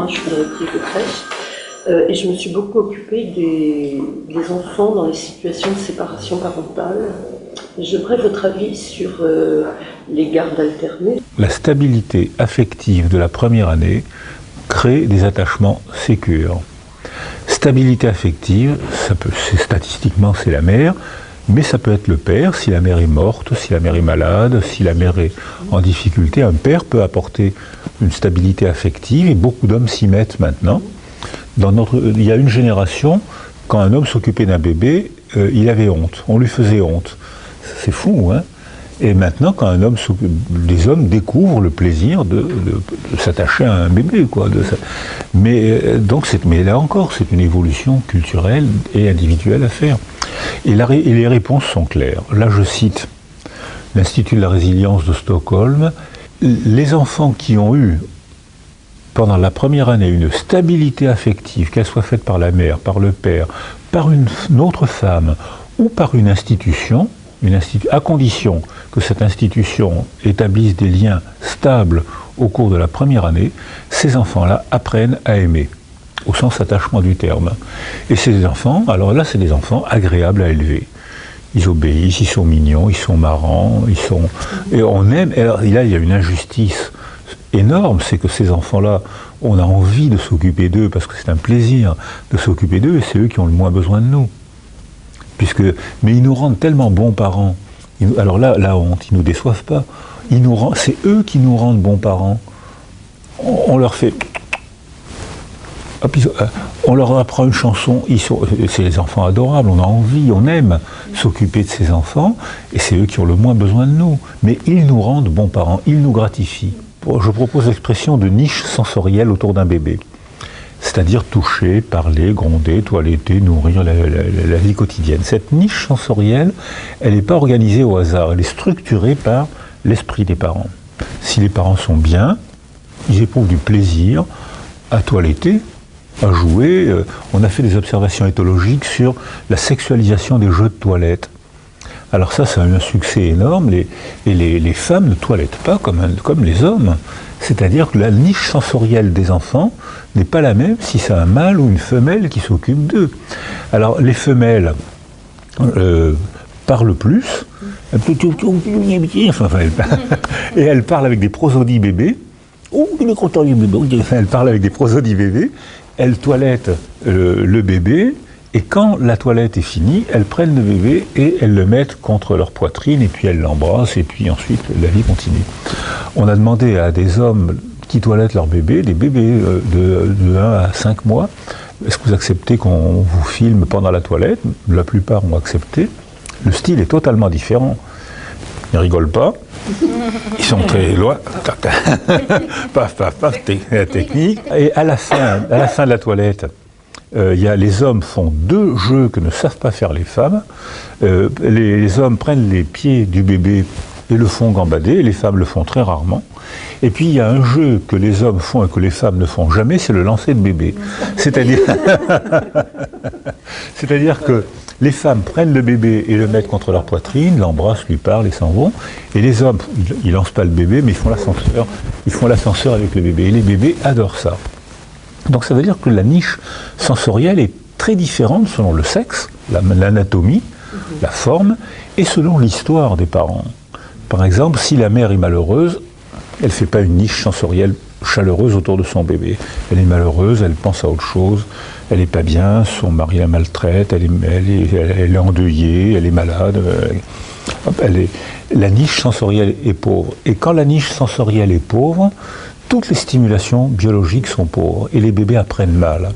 je suis directrice de crèche, et je me suis beaucoup occupée des enfants dans les situations de séparation parentale. J'aimerais votre avis sur les gardes alternées. La stabilité affective de la première année crée des attachements sécures. Stabilité affective, statistiquement c'est la mère, mais ça peut être le père, si la mère est morte, si la mère est malade, si la mère est en difficulté. Un père peut apporter une stabilité affective et beaucoup d'hommes s'y mettent maintenant. Il y a une génération, quand un homme s'occupait d'un bébé, il avait honte, on lui faisait honte. C'est fou, hein? Et maintenant, quand les hommes découvrent le plaisir de s'attacher à un bébé, quoi. Mais là encore, c'est une évolution culturelle et individuelle à faire. Et les réponses sont claires. Là, je cite l'Institut de la résilience de Stockholm. Les enfants qui ont eu, pendant la première année, une stabilité affective, qu'elle soit faite par la mère, par le père, par une autre femme ou par une institution, à condition que cette institution établisse des liens stables au cours de la première année, ces enfants-là apprennent à aimer, au sens attachement du terme. Et ces enfants, alors là, c'est des enfants agréables à élever. Ils obéissent, ils sont mignons, ils sont marrants, et on aime. Et là, il y a une injustice énorme, c'est que ces enfants-là, on a envie de s'occuper d'eux parce que c'est un plaisir de s'occuper d'eux, et c'est eux qui ont le moins besoin de nous. Mais ils nous rendent tellement bons parents. Alors là, la honte, ils ne nous déçoivent pas. C'est eux qui nous rendent bons parents. On leur fait... on leur apprend une chanson. C'est les enfants adorables, on a envie, on aime s'occuper de ces enfants, et c'est eux qui ont le moins besoin de nous. Mais ils nous rendent bons parents, ils nous gratifient. Je propose l'expression de niche sensorielle autour d'un bébé. C'est-à-dire toucher, parler, gronder, toiletter, nourrir la vie quotidienne. Cette niche sensorielle, elle n'est pas organisée au hasard, elle est structurée par l'esprit des parents. Si les parents sont bien, ils éprouvent du plaisir à toiletter, à jouer. On a fait des observations éthologiques sur la sexualisation des jeux de toilette. Alors ça a eu un succès énorme, les femmes ne toilettent pas comme les hommes. C'est-à-dire que la niche sensorielle des enfants n'est pas la même si c'est un mâle ou une femelle qui s'occupe d'eux. Alors les femelles parlent plus, et elles parlent avec des prosodies bébés. Oh, il est content du bébé. Elles parlent avec des prosodies bébés, elles toilettent le bébé, et quand la toilette est finie, elles prennent le bébé et elles le mettent contre leur poitrine, et puis elles l'embrassent, et puis ensuite la vie continue. On a demandé à des hommes qui toilettent leur bébé, des bébés de 1 à 5 mois, est-ce que vous acceptez qu'on vous filme pendant la toilette? La plupart ont accepté. Le style est totalement différent. Ils ne rigolent pas, ils sont très loin, paf, paf, paf, technique. Et à la fin de la toilette, les hommes font 2 jeux que ne savent pas faire les femmes. Les hommes prennent les pieds du bébé et le font gambader, et les femmes le font très rarement. Et puis il y a un jeu que les hommes font et que les femmes ne font jamais, c'est le lancer de bébé. C'est-à-dire que les femmes prennent le bébé et le mettent contre leur poitrine, l'embrassent, lui parlent et s'en vont. Et les hommes, ils lancent pas le bébé, mais ils font l'ascenseur. Ils font l'ascenseur avec le bébé. Et les bébés adorent ça. Donc ça veut dire que la niche sensorielle est très différente selon le sexe, l'anatomie, la forme, et selon l'histoire des parents. Par exemple, si la mère est malheureuse, elle ne fait pas une niche sensorielle chaleureuse autour de son bébé. Elle est malheureuse, elle pense à autre chose, elle n'est pas bien, son mari la maltraite, elle est endeuillée, elle est malade. La niche sensorielle est pauvre. Et quand la niche sensorielle est pauvre, toutes les stimulations biologiques sont pauvres et les bébés apprennent mal.